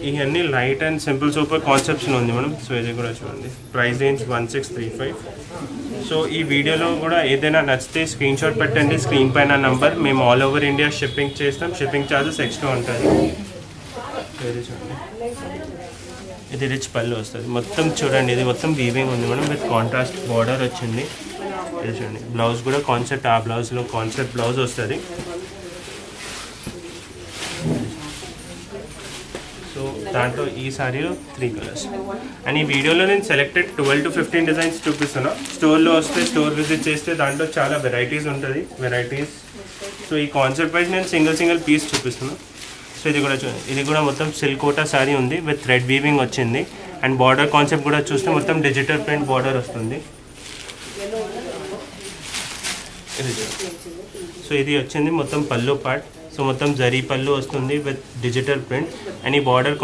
ఇవన్నీ light and simple super కాన్సెప్ట్స్లో ఉంది madam. So ఇది కూడా చూడండి, ప్రైస్ రేంజ్ 1635. సో ఈ వీడియోలో కూడా ఏదైనా నచ్చితే స్క్రీన్ షాట్ పెట్టండి, స్క్రీన్ పైన నంబర్. మేము ఆల్ ఓవర్ ఇండియా షిప్పింగ్ చేస్తాం, షిప్పింగ్ ఛార్జెస్ ఎక్స్ట్రా ఉంటుంది. ఇది చూడండి, ఇది రిచ్ పళ్ళు వస్తుంది. మొత్తం చూడండి, ఇది మొత్తం వీవింగ్ ఉంది మేడం, విత్ కాంట్రాస్ట్ బార్డర్ వచ్చింది. ఇది చూడండి, బ్లౌజ్ కూడా కాన్సెప్ట్, ఆ బ్లౌజ్లో కాన్సెప్ట్ బ్లౌజ్ వస్తుంది. సో దాంట్లో ఈ సారీలో 3 కలర్స్. అండ్ ఈ వీడియోలో నేను సెలెక్టెడ్ 12 to 15 డిజైన్స్ చూపిస్తున్నా. స్టోర్లో వస్తే, స్టోర్ విజిట్ చేస్తే దాంట్లో చాలా వెరైటీస్ ఉంటుంది, వెరైటీస్. సో ఈ కాన్సెప్ట్ వైజ్ నేను సింగిల్ పీస్ చూపిస్తున్నా. సో ఇది కూడా చూడండి, ఇది కూడా మొత్తం సిల్క్ కోటా సారీ ఉంది, విత్ థ్రెడ్ వీవింగ్ వచ్చింది. అండ్ బార్డర్ కాన్సెప్ట్ కూడా చూస్తే మొత్తం డిజిటల్ ప్రింట్ బార్డర్ వస్తుంది. ఇది సో ఇది వచ్చింది మొత్తం పళ్ళు పార్ట్. సో మొత్తం జరీ పళ్ళు వస్తుంది విత్ డిజిటల్ ప్రింట్. అండ్ ఈ బార్డర్